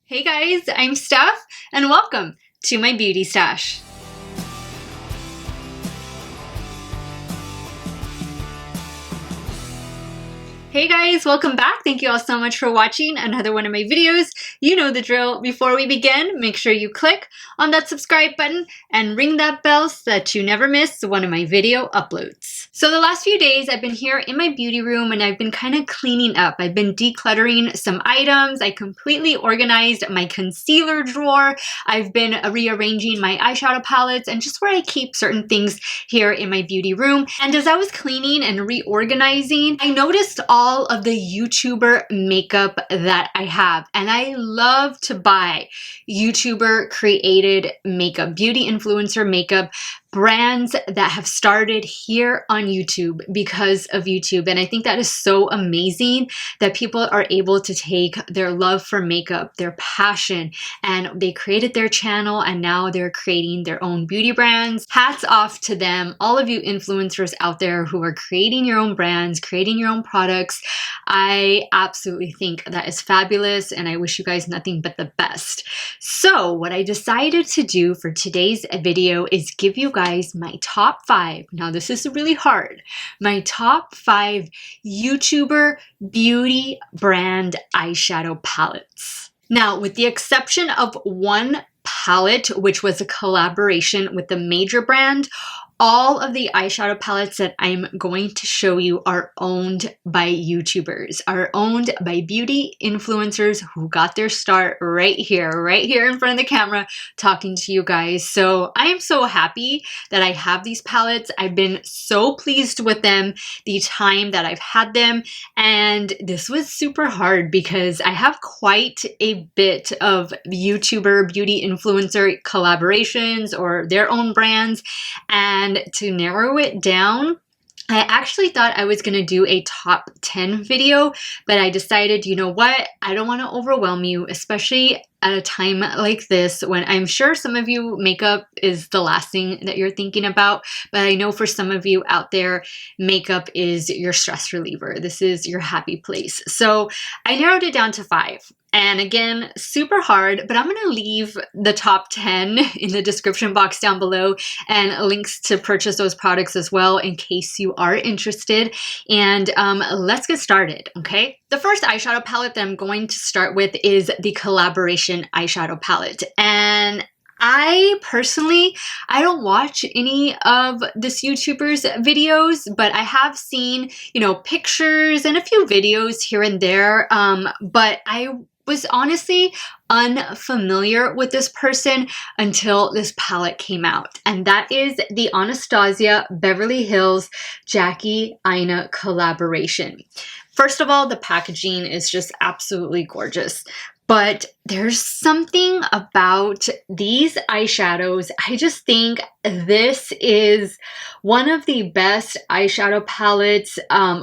Hey guys, I'm Steff and welcome to my beauty stash. Hey guys, welcome back. Thank you all so much for watching another one of my videos. You know the drill. Before we begin, make sure you click on that subscribe button and ring that bell so that you never miss one of my video uploads. So the last few days I've been here in my beauty room and I've been kind of cleaning up. I've been decluttering some items. I completely organized my concealer drawer. I've been rearranging my eyeshadow palettes and just where I keep certain things here in my beauty room. And as I was cleaning and reorganizing, I noticed all of the YouTuber makeup that I have. And I love to buy YouTuber created makeup, beauty influencer makeup, brands that have started here on YouTube because of YouTube. And I think that is so amazing that people are able to take their love for makeup, their passion, and they created their channel and now they're creating their own beauty brands. Hats off to them, all of you influencers out there who are creating your own brands, creating your own products. I absolutely think that is fabulous and I wish you guys nothing but the best. So what I decided to do for today's video is give you guys my top 5. Now this is really hard. My top 5 YouTuber beauty brand eyeshadow palettes. Now with the exception of one palette, which was a collaboration with a major brand, all of the eyeshadow palettes that I'm going to show you are owned by YouTubers, are owned by beauty influencers who got their start right here in front of the camera talking to you guys. So I am so happy that I have these palettes. I've been so pleased with them the time that I've had them. And this was super hard because I have quite a bit of YouTuber beauty influencer collaborations or their own brands. And to narrow it down, I actually thought I was going to do a top 10 video, but I decided, you know what? I don't want to overwhelm you, especially at a time like this when I'm sure some of you makeup is the last thing that you're thinking about, but I know for some of you out there, makeup is your stress reliever. This is your happy place. So I narrowed it down to 5. And again, super hard, but I'm going to leave the top 10 in the description box down below and links to purchase those products as well in case you are interested. And let's get started, okay? The first eyeshadow palette that I'm going to start with is the collaboration eyeshadow palette. And I personally, I don't watch any of this YouTuber's videos, but I have seen, you know, pictures and a few videos here and there. But I was honestly unfamiliar with this person until this palette came out. And that is the Anastasia Beverly Hills Jackie Aina collaboration. First of all, the packaging is just absolutely gorgeous. But there's something about these eyeshadows. I just think this is one of the best eyeshadow palettes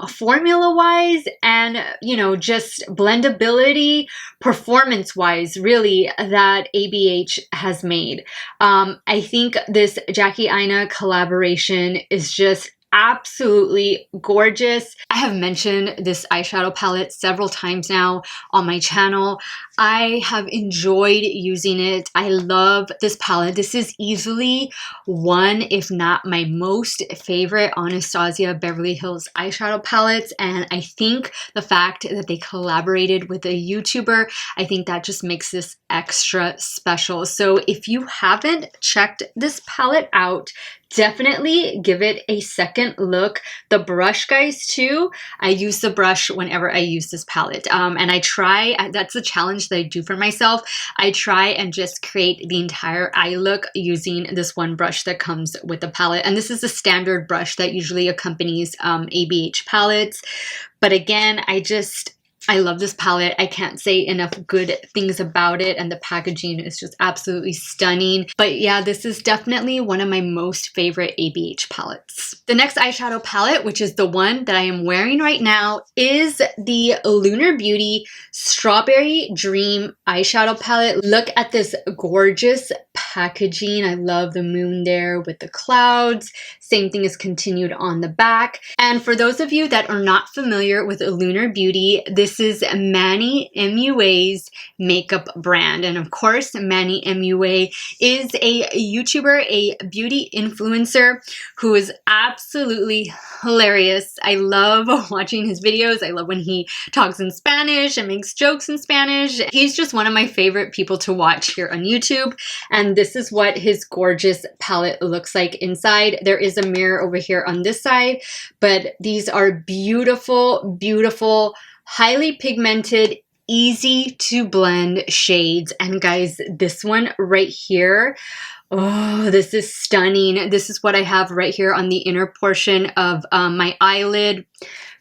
formula-wise and, you know, just blendability, performance-wise, really, that ABH has made. I think this Jackie Aina collaboration is just absolutely gorgeous. I have mentioned this eyeshadow palette several times now on my channel. I have enjoyed using it. I love this palette. This is easily one, if not my most favorite Anastasia Beverly Hills eyeshadow palettes. And I think the fact that they collaborated with a YouTuber, I think that just makes this extra special. So if you haven't checked this palette out, definitely give it a second look. The brush, guys, too. I use the brush whenever I use this palette. And I try, that's the challenge that I do for myself. I try and just create the entire eye look using this one brush that comes with the palette. And this is a standard brush that usually accompanies ABH palettes. But again, I love this palette. I can't say enough good things about it, and the packaging is just absolutely stunning. But yeah, this is definitely one of my most favorite ABH palettes. The next eyeshadow palette, which is the one that I am wearing right now, is the Lunar Beauty Strawberry Dream eyeshadow palette. Look at this gorgeous packaging. I love the moon there with the clouds. Same thing is continued on the back. And for those of you that are not familiar with Lunar Beauty, this This is Manny MUA's makeup brand. And of course, Manny MUA is a YouTuber, a beauty influencer who is absolutely hilarious. I love watching his videos. I love when he talks in Spanish and makes jokes in Spanish. He's just one of my favorite people to watch here on YouTube. And this is what his gorgeous palette looks like inside. There is a mirror over here on this side, but these are beautiful, beautiful, highly pigmented, easy to blend shades. And guys, this one right here, oh, this is stunning. This is what I have right here on the inner portion of my eyelid.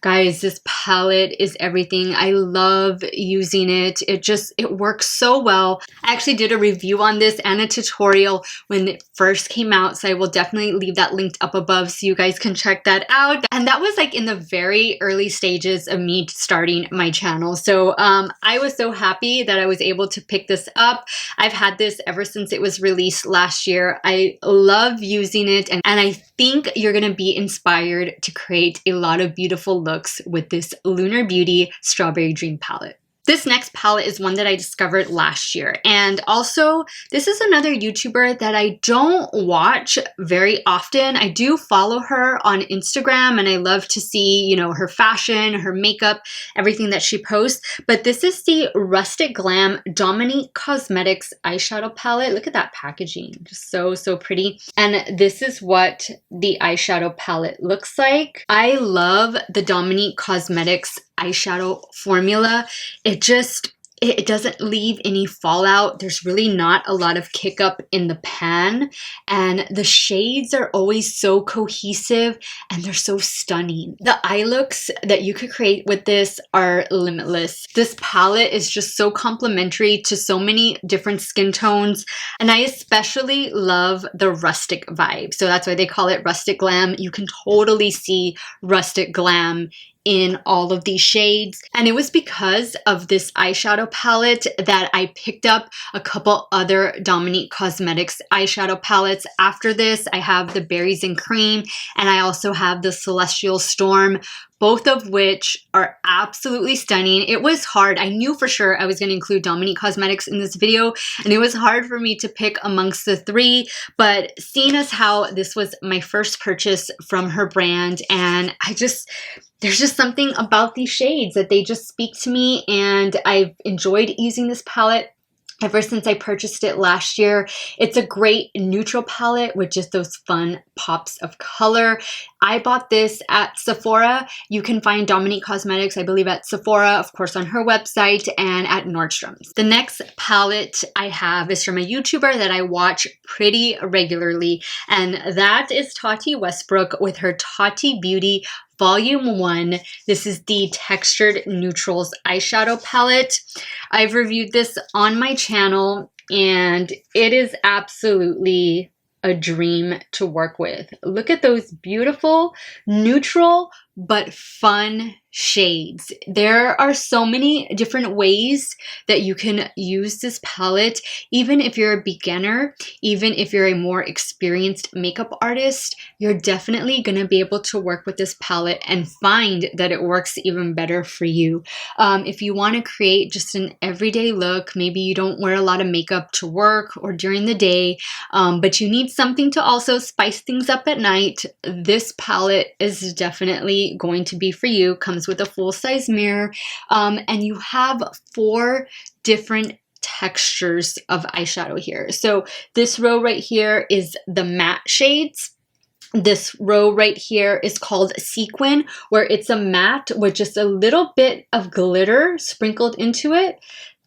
Guys, this palette is everything. I love using it. It works so well. I actually did a review on this and a tutorial when it first came out, so I will definitely leave that linked up above so you guys can check that out. And that was like in the very early stages of me starting my channel. So I was so happy that I was able to pick this up. I've had this ever since it was released last year. I love using it, and I think you're gonna be inspired to create a lot of beautiful looks with this Lunar Beauty Strawberry Dream palette. This next palette is one that I discovered last year. And also, this is another YouTuber that I don't watch very often. I do follow her on Instagram and I love to see, you know, her fashion, her makeup, everything that she posts. But this is the Rustic Glam Dominique Cosmetics eyeshadow palette. Look at that packaging, just so, so pretty. And this is what the eyeshadow palette looks like. I love the Dominique Cosmetics eyeshadow formula. It doesn't leave any fallout. There's really not a lot of kick up in the pan, and the shades are always so cohesive and they're so stunning. The eye looks that you could create with this are limitless. This palette is just so complimentary to so many different skin tones, and I especially love the rustic vibe. So that's why they call it Rustic Glam. You can totally see rustic glam in all of these shades. And it was because of this eyeshadow palette that I picked up a couple other Dominique Cosmetics eyeshadow palettes. After this, I have the Berries and Cream, and I also have the Celestial Storm, both of which are absolutely stunning. It was hard. I knew for sure I was going to include Dominique Cosmetics in this video, and it was hard for me to pick amongst the three, but seeing as how this was my first purchase from her brand, and there's just something about these shades that they just speak to me, and I've enjoyed using this palette ever since I purchased it last year. It's a great neutral palette with just those fun pops of color. I bought this at Sephora. You can find Dominique Cosmetics, I believe, at Sephora, of course, on her website, and at Nordstrom's. The next palette I have is from a YouTuber that I watch pretty regularly, and that is Tati Westbrook with her Tati Beauty Volume 1. This is the Textured Neutrals eyeshadow palette. I've reviewed this on my channel, and it is absolutely a dream to work with. Look at those beautiful, neutral, but fun shades. There are so many different ways that you can use this palette, even if you're a beginner, even if you're a more experienced makeup artist, you're definitely going to be able to work with this palette and find that it works even better for you. If you want to create just an everyday look, maybe you don't wear a lot of makeup to work or during the day, but you need something to also spice things up at night, this palette is definitely going to be for you. Comes with a full-size mirror, and you have 4 different textures of eyeshadow here. So this row right here is the matte shades. This row right here is called Sequin, where it's a matte with just a little bit of glitter sprinkled into it.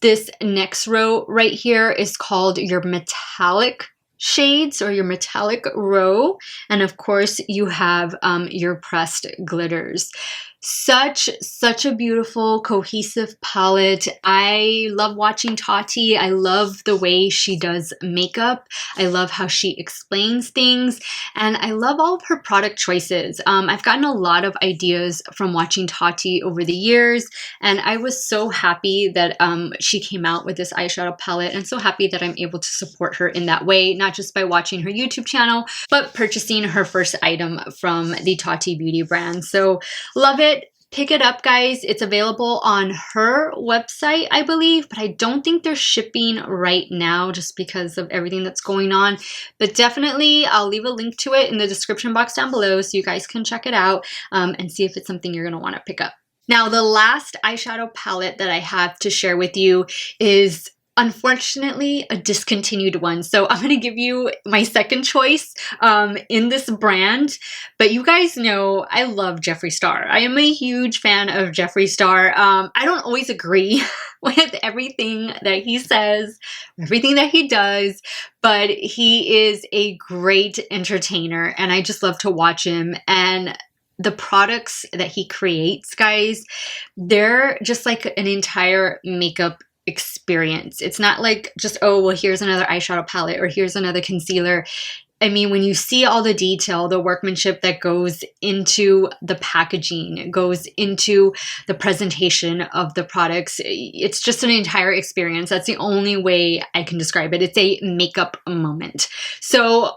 This next row right here is called your metallic shades, or your metallic row, and of course you have your pressed glitters. Such a beautiful cohesive palette. I love watching Tati. I love the way she does makeup. I love how she explains things, and I love all of her product choices. I've gotten a lot of ideas from watching Tati over the years, and I was so happy that she came out with this eyeshadow palette, and so happy that I'm able to support her in that way, not just by watching her YouTube channel, but purchasing her first item from the Tati Beauty brand. So love it. pick it up, guys. It's available on her website, I believe, but I don't think they're shipping right now just because of everything that's going on. But definitely, I'll leave a link to it in the description box down below so you guys can check it out and see if it's something you're going to want to pick up. Now, the last eyeshadow palette that I have to share with you is unfortunately a discontinued one. So I'm going to give you my second choice in this brand. But you guys know I love Jeffree Star. I am a huge fan of Jeffree Star. I don't always agree with everything that he says, everything that he does, but he is a great entertainer and I just love to watch him. And the products that he creates, guys, they're just like an entire makeup experience. It's not like just, oh, well, here's another eyeshadow palette or here's another concealer. I mean, when you see all the detail, the workmanship that goes into the packaging, goes into the presentation of the products, it's just an entire experience. That's the only way I can describe it. It's a makeup moment. So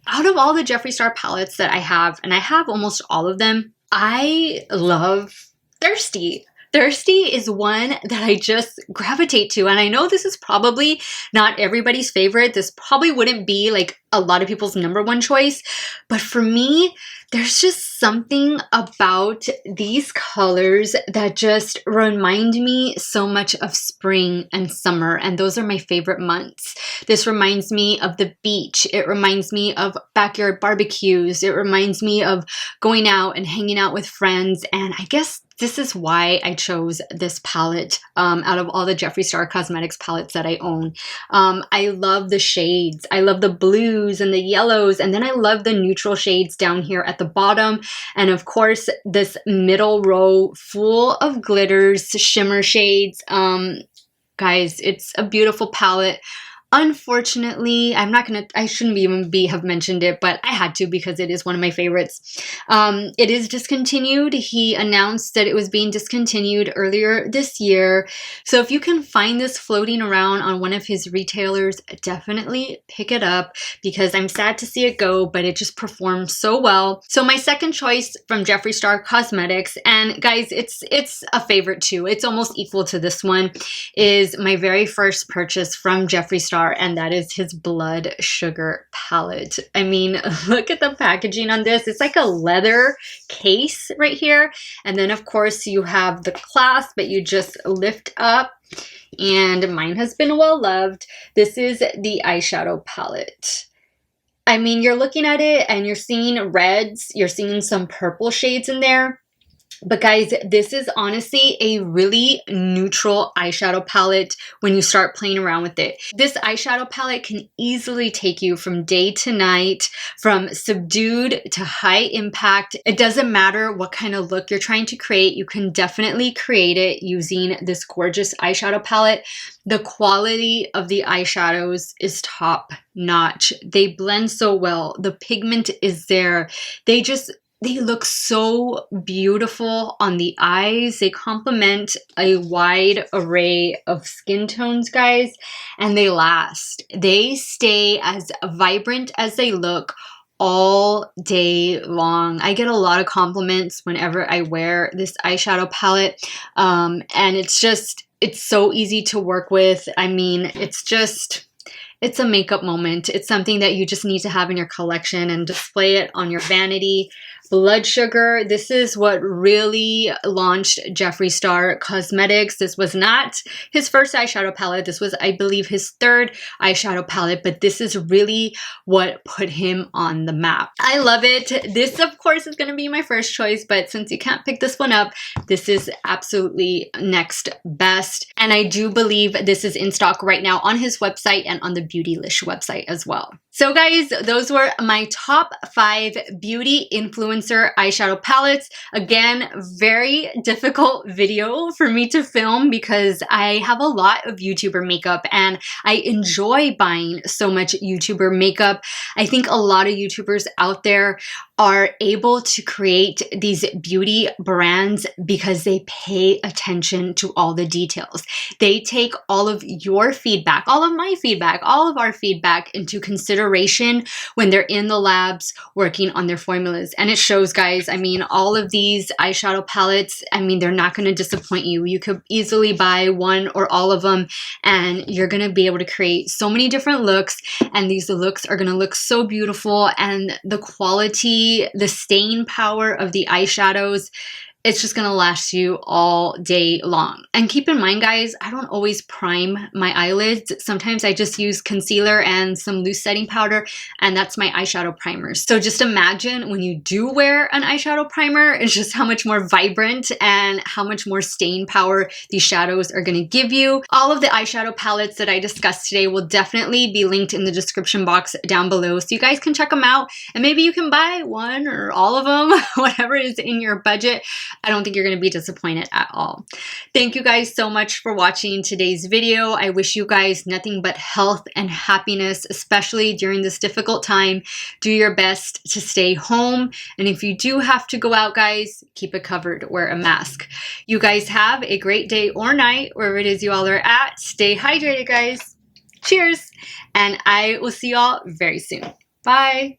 out of all the Jeffree Star palettes that I have, and I have almost all of them, I love Thirsty. Thirsty is one that I just gravitate to. And I know this is probably not everybody's favorite. This probably wouldn't be like a lot of people's #1 choice. But for me, there's just something about these colors that just remind me so much of spring and summer. And those are my favorite months. This reminds me of the beach. It reminds me of backyard barbecues. It reminds me of going out and hanging out with friends. And I guess this is why I chose this palette out of all the Jeffree Star Cosmetics palettes that I own. I love the shades. I love the blues and the yellows. And then I love the neutral shades down here at the bottom. And of course, this middle row full of glitters, shimmer shades. Guys, it's a beautiful palette. Unfortunately, I shouldn't even have mentioned it, but I had to because it is one of my favorites. It is discontinued. He announced that it was being discontinued earlier this year. So if you can find this floating around on one of his retailers, definitely pick it up because I'm sad to see it go, but it just performed so well. So my second choice from Jeffree Star Cosmetics, and guys, it's a favorite too. It's almost equal to this one, is my very first purchase from Jeffree Star. And that is his Blood Sugar palette. I mean, look at the packaging on this. It's like a leather case right here. And then of course you have the clasp that you just lift up. And mine has been well loved. This is the eyeshadow palette. I mean, you're looking at it and you're seeing reds. You're seeing some purple shades in there. But guys, this is honestly a really neutral eyeshadow palette when you start playing around with it. This eyeshadow palette can easily take you from day to night, from subdued to high impact. It doesn't matter what kind of look you're trying to create. You can definitely create it using this gorgeous eyeshadow palette. The quality of the eyeshadows is top notch. They blend so well. The pigment is there. They look so beautiful on the eyes. They complement a wide array of skin tones, guys, and they last. They stay as vibrant as they look all day long. I get a lot of compliments whenever I wear this eyeshadow palette, and it's so easy to work with. I mean, it's a makeup moment. It's something that you just need to have in your collection and display it on your vanity. Blood Sugar, this is what really launched Jeffree Star Cosmetics. This was not his first eyeshadow palette. This was, I believe, his third eyeshadow palette, but this is really what put him on the map. I love it. This, of course, is going to be my first choice, but since you can't pick this one up, this is absolutely next best. And I do believe this is in stock right now on his website and on the Beautylish website as well. So guys, those were my top 5 beauty influencer eyeshadow palettes. Again, very difficult video for me to film because I have a lot of YouTuber makeup and I enjoy buying so much YouTuber makeup. I think a lot of YouTubers out there are able to create these beauty brands because they pay attention to all the details. They take all of your feedback, all of my feedback, all of our feedback into consideration iteration when they're in the labs working on their formulas. And it shows, guys. I mean, all of these eyeshadow palettes, I mean, they're not going to disappoint you. You could easily buy one or all of them, and you're going to be able to create so many different looks, and these looks are going to look so beautiful, and the quality, the staying power of the eyeshadows, it's just gonna last you all day long. And keep in mind, guys, I don't always prime my eyelids. Sometimes I just use concealer and some loose setting powder, and that's my eyeshadow primer. So just imagine when you do wear an eyeshadow primer, it's just how much more vibrant and how much more staying power these shadows are gonna give you. All of the eyeshadow palettes that I discussed today will definitely be linked in the description box down below, so you guys can check them out, and maybe you can buy one or all of them, whatever is in your budget. I don't think you're going to be disappointed at all. Thank you guys so much for watching today's video. I wish you guys nothing but health and happiness, especially during this difficult time. Do your best to stay home. And if you do have to go out, guys, keep it covered. Wear a mask. You guys have a great day or night, wherever it is you all are at. Stay hydrated, guys. Cheers. And I will see y'all very soon. Bye.